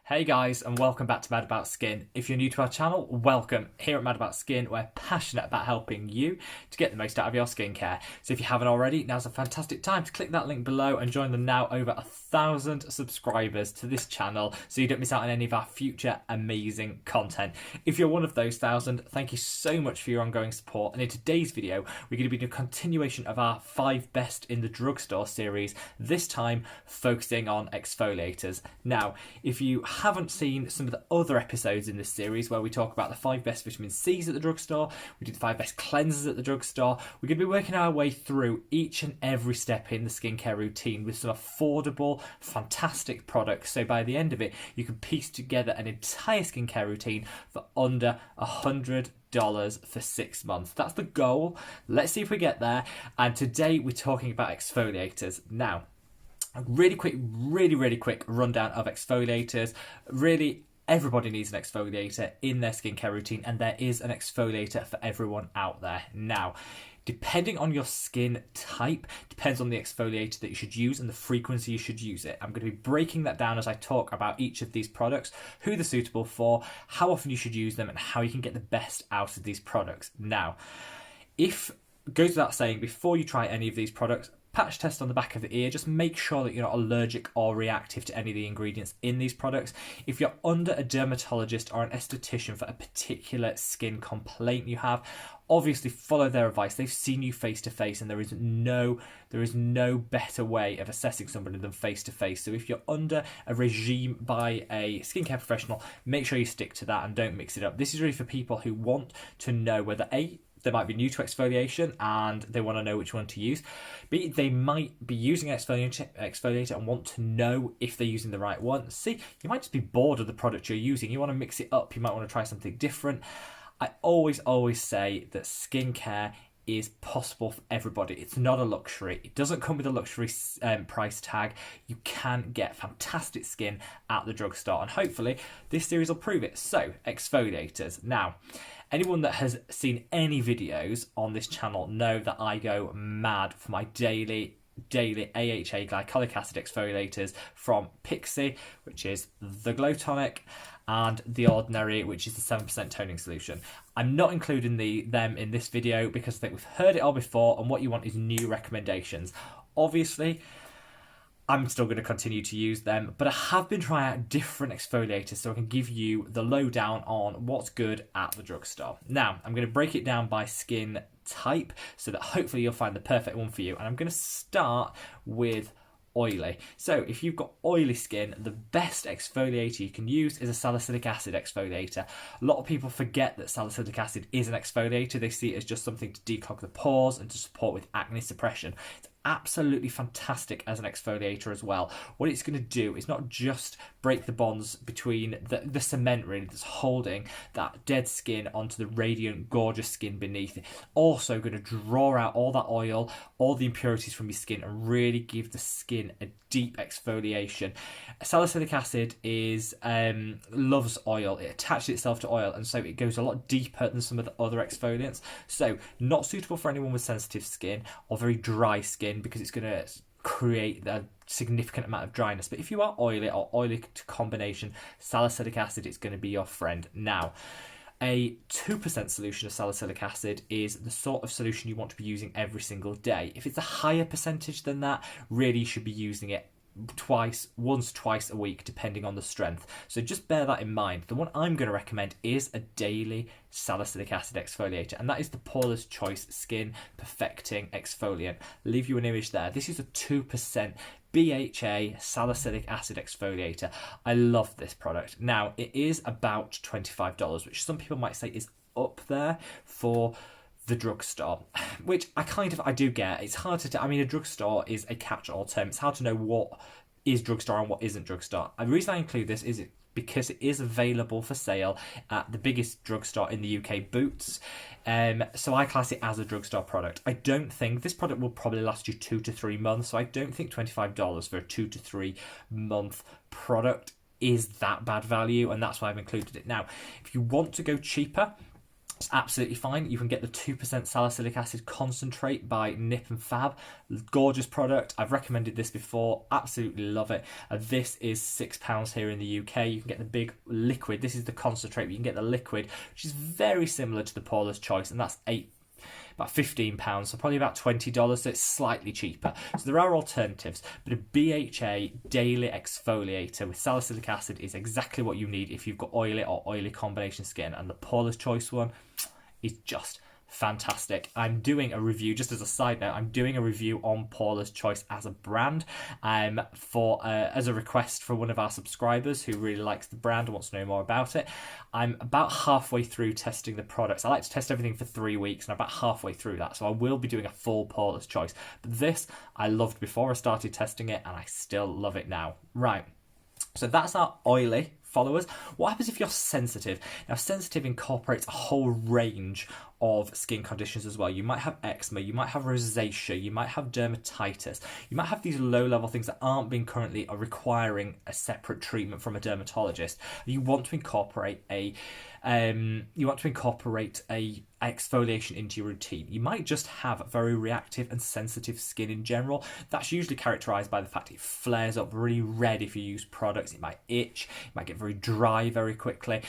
Hey guys, and welcome back to Mad About Skin. If you're new to our channel, welcome. Here at Mad About Skin, we're passionate about helping you to get the most out of your skincare. So if you haven't already, now's a fantastic time to click that link below and join the now over 1,000 subscribers to this channel so you don't miss out on any of our future amazing content. If you're one of those 1,000, thank you so much for your ongoing support. And in today's video, we're going to be doing a continuation of our 5 best in the drugstore series, this time focusing on exfoliators. Now, if you haven't seen some of the other episodes in this series where we talk about the 5 best vitamin C's at the drugstore, we did the 5 best cleansers at the drugstore, we're going to be working our way through each and every step in the skincare routine with some affordable, fantastic products. So by the end of it, you can piece together an entire skincare routine for under $100 for 6 months. That's the goal. Let's see if we get there. And today we're talking about exfoliators. Now, a really quick rundown of exfoliators. Really, everybody needs an exfoliator in their skincare routine, and there is an exfoliator for everyone out there. Now, depending on your skin type, depends on the exfoliator that you should use and the frequency you should use it. I'm going to be breaking that down as I talk about each of these products, who they're suitable for, how often you should use them, and how you can get the best out of these products. Now, if it goes without saying, before you try any of these products, patch test on the back of the ear. Just make sure that you're not allergic or reactive to any of the ingredients in these products. If you're under a dermatologist or an esthetician for a particular skin complaint you have, obviously follow their advice. They've seen you face to face, and there is no better way of assessing somebody than face to face. So if you're under a regime by a skincare professional, make sure you stick to that and don't mix it up. This is really for people who want to know whether they might be new to exfoliation and they want to know which one to use. B, they might be using an exfoliator and want to know if they're using the right one. C, you might just be bored of the product you're using. You want to mix it up. You might want to try something different. I always say that skincare is possible for everybody. It's not a luxury. It doesn't come with a luxury price tag. You can get fantastic skin at the drugstore, and hopefully this series will prove it. So, exfoliators. Now, anyone that has seen any videos on this channel know that I go mad for my daily AHA glycolic acid exfoliators from Pixi, which is the Glow Tonic, and the Ordinary, which is the 7% toning solution. I'm not including them in this video because I think we've heard it all before, and what you want is new recommendations. Obviously, I'm still going to continue to use them, but I have been trying out different exfoliators so I can give you the lowdown on what's good at the drugstore. Now, I'm going to break it down by skin type so that hopefully you'll find the perfect one for you. And I'm going to start with oily. So if you've got oily skin, the best exfoliator you can use is a salicylic acid exfoliator. A lot of people forget that salicylic acid is an exfoliator. They see it as just something to declog the pores and to support with acne suppression. It's absolutely fantastic as an exfoliator as well. What it's going to do is not just break the bonds between the cement really that's holding that dead skin onto the radiant, gorgeous skin beneath it. Also going to draw out all that oil, all the impurities from your skin, and really give the skin a deep exfoliation. Salicylic acid loves oil. It attaches itself to oil, and so it goes a lot deeper than some of the other exfoliants. So not suitable for anyone with sensitive skin or very dry skin, because it's going to create a significant amount of dryness. But if you are oily or oily combination, salicylic acid is going to be your friend. Now, a 2% solution of salicylic acid is the sort of solution you want to be using every single day. If it's a higher percentage than that, really you should be using it once, twice a week, depending on the strength. So just bear that in mind. The one I'm going to recommend is a daily salicylic acid exfoliator, and that is the Paulas Choice Skin Perfecting Exfoliant. Leave you an image there. This is a 2% BHA salicylic acid exfoliator. I love this product. Now, it is about $25, which some people might say is up there for the drugstore, which I do get. It's hard to a drugstore is a catch-all term. It's hard to know what is drugstore and what isn't drugstore. And the reason I include this is because it is available for sale at the biggest drugstore in the UK, Boots. So I class it as a drugstore product. I don't think this product will probably last you 2 to 3 months. So I don't think $25 for a 2 to 3 month product is that bad value, and that's why I've included it. Now, if you want to go cheaper, It's absolutely fine. You can get the 2% salicylic acid concentrate by Nip and Fab. Gorgeous product. I've recommended this before. Absolutely love it. This is £6 here in the UK. You can get the big liquid. This is the concentrate, but you can get the liquid, which is very similar to the Paula's Choice, and that's about £15, so probably about $20, so it's slightly cheaper. So there are alternatives, but a BHA daily exfoliator with salicylic acid is exactly what you need if you've got oily or oily combination skin, and the Paula's Choice one is just fantastic. I'm doing a review, just as a side note, I'm doing a review on Paula's Choice as a brand as a request for one of our subscribers who really likes the brand and wants to know more about it. I'm about halfway through testing the products. I like to test everything for 3 weeks, and I'm about halfway through that, so I will be doing a full Paula's Choice. But this I loved before I started testing it, and I still love it now. Right, so that's our oily followers. What happens if you're sensitive? Now, sensitive incorporates a whole range of skin conditions as well. You might have eczema, you might have rosacea, you might have dermatitis, you might have these low-level things that aren't being currently or requiring a separate treatment from a dermatologist. You want to incorporate a exfoliation into your routine. You might just have very reactive and sensitive skin in general. That's usually characterized by the fact it flares up really red if you use products. It might itch, it might get very dry very quickly.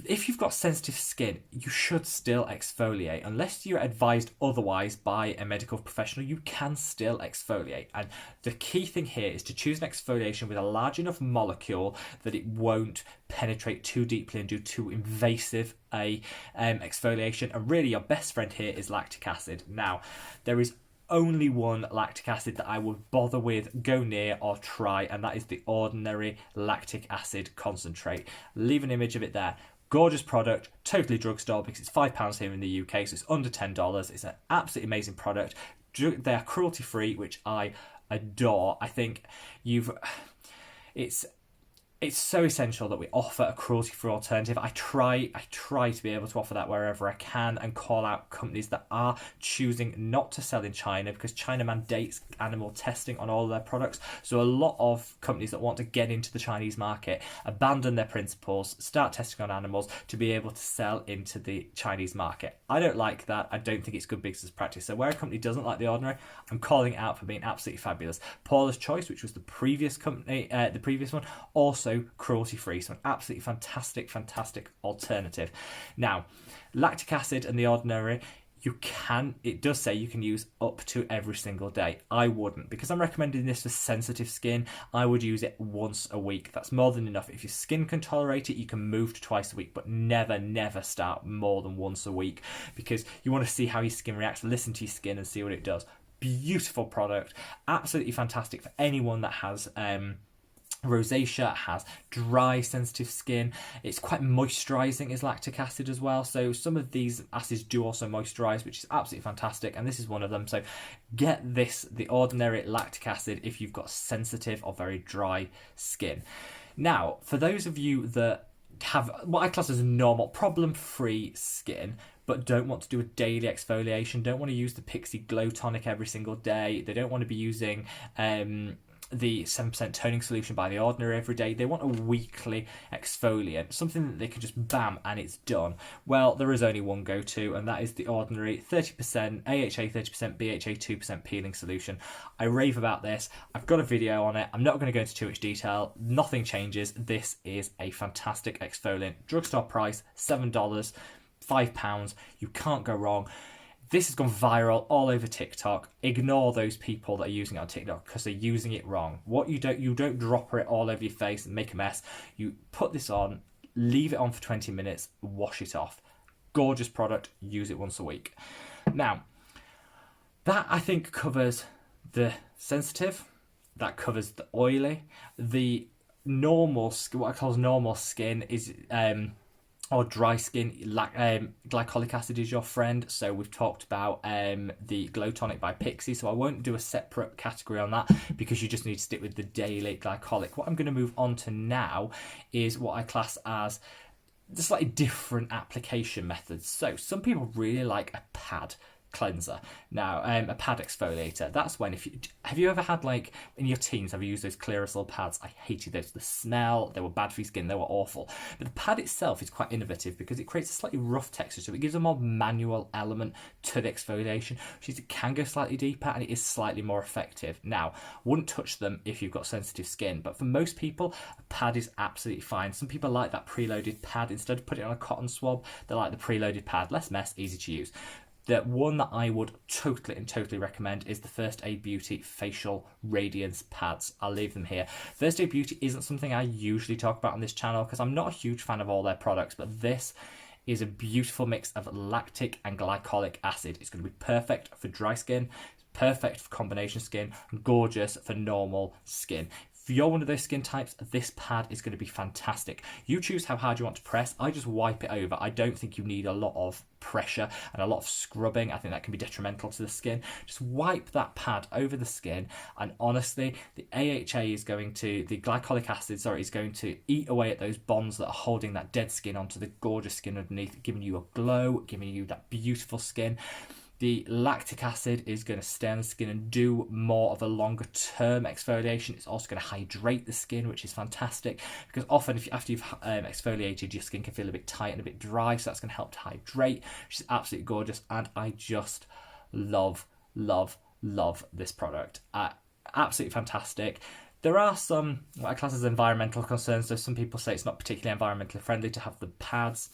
If you've got sensitive skin, you should still exfoliate. Unless you're advised otherwise by a medical professional, you can still exfoliate. And the key thing here is to choose an exfoliation with a large enough molecule that it won't penetrate too deeply and do too invasive a exfoliation. And really, your best friend here is lactic acid. Now, there is only one lactic acid that I would bother with, go near, or try, and that is the ordinary lactic acid concentrate. Leave an image of it there. Gorgeous product, totally drugstore because it's £5 here in the UK, so it's under $10. It's an absolutely amazing product. They are cruelty free, which I adore. I think it's so essential that we offer a cruelty-free alternative. I try to be able to offer that wherever I can and call out companies that are choosing not to sell in China because China mandates animal testing on all of their products. So a lot of companies that want to get into the Chinese market abandon their principles, start testing on animals to be able to sell into the Chinese market. I don't like that. I don't think it's good business practice. So where a company doesn't like The Ordinary, I'm calling it out for being absolutely fabulous. Paula's Choice, which was the previous company, the previous one, also cruelty-free, so an absolutely fantastic alternative. Now, lactic acid and The Ordinary, it does say you can use up to every single day. I wouldn't, because I'm recommending this for sensitive skin. I would use it once a week. That's more than enough. If your skin can tolerate it, you can move to twice a week, but never start more than once a week, because you want to see how your skin reacts, listen to your skin and see what it does. Beautiful product, absolutely fantastic for anyone that has rosacea, has dry sensitive skin. It's quite moisturizing, is lactic acid as well, so some of these acids do also moisturize, which is absolutely fantastic, and this is one of them. So get this, The Ordinary lactic acid, if you've got sensitive or very dry skin. Now, for those of you that have what I class as normal problem-free skin but don't want to do a daily exfoliation, don't want to use the Pixi glow tonic every single day, they don't want to be using the 7% toning solution by The Ordinary every day, they want a weekly exfoliant, something that they can just bam and it's done. Well, there is only one go-to, and that is The Ordinary 30% AHA, 30% BHA, 2% peeling solution. I rave about this. I've got a video on it. I'm not going to go into too much detail. Nothing changes. This is a fantastic exfoliant. Drugstore price, $7, £5. You can't go wrong. This has gone viral all over TikTok. Ignore those people that are using it on TikTok because they're using it wrong. You don't drop it all over your face and make a mess. You put this on, leave it on for 20 minutes, wash it off. Gorgeous product. Use it once a week. Now, that I think covers the sensitive. That covers the oily. The normal, what I call normal skin is or dry skin, glycolic acid is your friend. So we've talked about the Glow Tonic by Pixi, so I won't do a separate category on that because you just need to stick with the daily glycolic. What I'm going to move on to now is what I class as the slightly different application methods. So some people really like a pad cleanser. Now, a pad exfoliator. That's when have you ever had, like, in your teens, have you used those Clearasil pads? I hated those. The smell, they were bad for your skin, they were awful. But the pad itself is quite innovative because it creates a slightly rough texture, so it gives a more manual element to the exfoliation, which means it can go slightly deeper and it is slightly more effective. Now, wouldn't touch them if you've got sensitive skin, but for most people, a pad is absolutely fine. Some people like that preloaded pad. Instead of putting it on a cotton swab, they like the preloaded pad. Less mess, easy to use. The one that I would totally recommend is the First Aid Beauty Facial Radiance Pads. I'll leave them here. First Aid Beauty isn't something I usually talk about on this channel because I'm not a huge fan of all their products, but this is a beautiful mix of lactic and glycolic acid. It's going to be perfect for dry skin, perfect for combination skin, gorgeous for normal skin. If you're one of those skin types, this pad is going to be fantastic. You choose how hard you want to press. I just wipe it over. I don't think you need a lot of pressure and a lot of scrubbing. I think that can be detrimental to the skin. Just wipe that pad over the skin, and honestly, the glycolic acid, is going to eat away at those bonds that are holding that dead skin onto the gorgeous skin underneath, giving you a glow, giving you that beautiful skin. The lactic acid is going to stay on the skin and do more of a longer term exfoliation. It's also going to hydrate the skin, which is fantastic because often after you've exfoliated, your skin can feel a bit tight and a bit dry, so that's going to help to hydrate, which is absolutely gorgeous. And I just love this product. Absolutely fantastic. There are some what I class as environmental concerns. So some people say it's not particularly environmentally friendly to have the pads.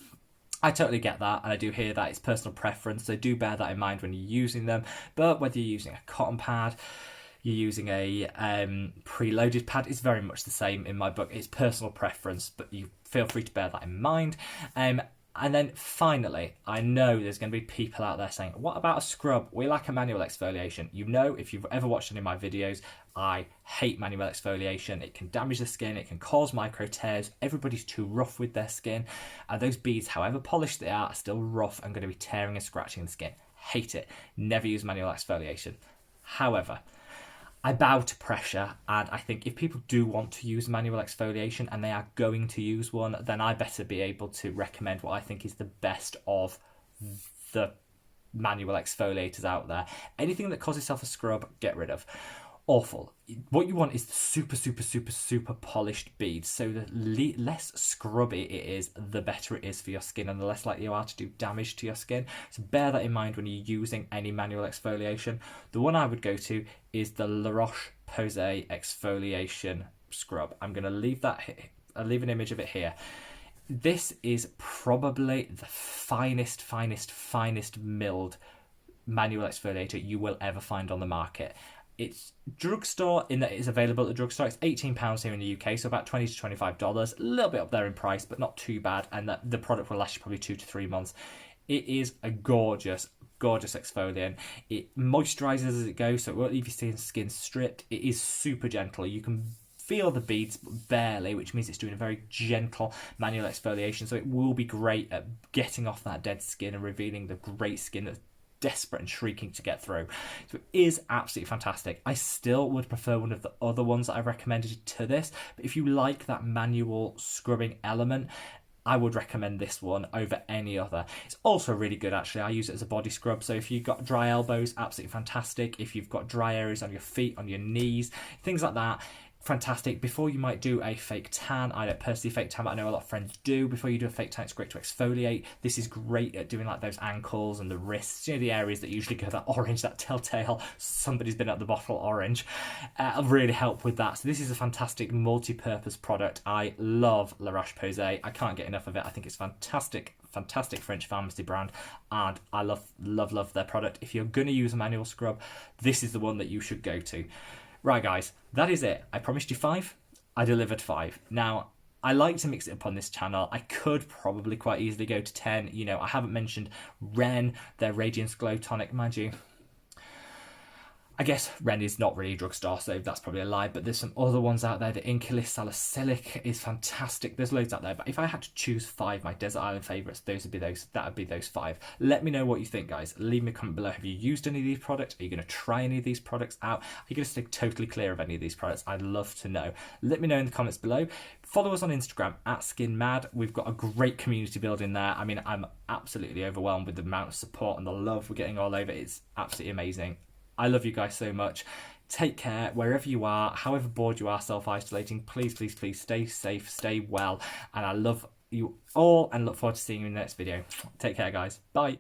I totally get that, and I do hear that it's personal preference, so do bear that in mind when you're using them. But whether you're using a cotton pad, you're using a preloaded pad, it's very much the same in my book. It's personal preference, but you feel free to bear that in mind. And then finally, I know there's going to be people out there saying, what about a scrub? We like a manual exfoliation. You know, if you've ever watched any of my videos, I hate manual exfoliation. It can damage the skin. It can cause micro tears. Everybody's too rough with their skin. And those beads, however polished they are still rough and going to be tearing and scratching the skin. Hate it. Never use manual exfoliation. However, I bow to pressure, and I think if people do want to use manual exfoliation and they are going to use one, then I better be able to recommend what I think is the best of the manual exfoliators out there. Anything that calls itself a scrub, get rid of. Awful. What you want is the super polished beads. So the less scrubby it is, the better it is for your skin, and the less likely you are to do damage to your skin. So bear that in mind when you're using any manual exfoliation. The one I would go to is the roche-posay exfoliation scrub. I'm going to leave that here. I'll leave an image of it here. This is probably the finest milled manual exfoliator you will ever find on the market. It's drugstore in that it's available at the drugstore. It's £18 here in the UK, so about $20 to $25. A little bit up there in price, but not too bad. And that the product will last you probably 2 to 3 months. It is a gorgeous exfoliant. It moisturises as it goes, so it won't leave your skin stripped. It is super gentle. You can feel the beads, but barely, which means it's doing a very gentle manual exfoliation. So it will be great at getting off that dead skin and revealing the great skin that's desperate and shrieking to get through. So it is absolutely fantastic. I still would prefer one of the other ones that I've recommended to this, but if you like that manual scrubbing element, I would recommend this one over any other. It's also really good, actually. I use it as a body scrub, so if you've got dry elbows, absolutely fantastic. If you've got dry areas on your feet, on your knees, things like that, fantastic. Before you might do a fake tan, I don't personally fake tan, but I know a lot of friends do. Before you do a fake tan, it's great to exfoliate. This is great at doing like those ankles and the wrists, you know, the areas that usually go that orange, that telltale somebody's been at the bottle orange. Really help with that. So this is a fantastic multi-purpose product. I love La Roche-Posay. I can't get enough of it. I think it's fantastic French pharmacy brand, and I love their product. If you're going to use a manual scrub, this is the one that you should go to. Right, guys, that is it. I promised you 5. I delivered 5. Now, I like to mix it up on this channel. I could probably quite easily go to 10. You know, I haven't mentioned Ren, their Radiance Glow Tonic. Mind you, I guess Ren is not really a drugstore, so that's probably a lie, but there's some other ones out there. The Inculus Salicylic is fantastic. There's loads out there, but if I had to choose 5 my desert island favourites, that would be those 5. Let me know what you think, guys. Leave me a comment below. Have you used any of these products? Are you going to try any of these products out? Are you going to stay totally clear of any of these products? I'd love to know. Let me know in the comments below. Follow us on Instagram at SkinMad. We've got a great community building there. I mean, I'm absolutely overwhelmed with the amount of support and the love we're getting all over. It's absolutely amazing. I love you guys so much. Take care wherever you are, however bored you are self-isolating. Please, please, please stay safe, stay well. And I love you all and look forward to seeing you in the next video. Take care, guys. Bye.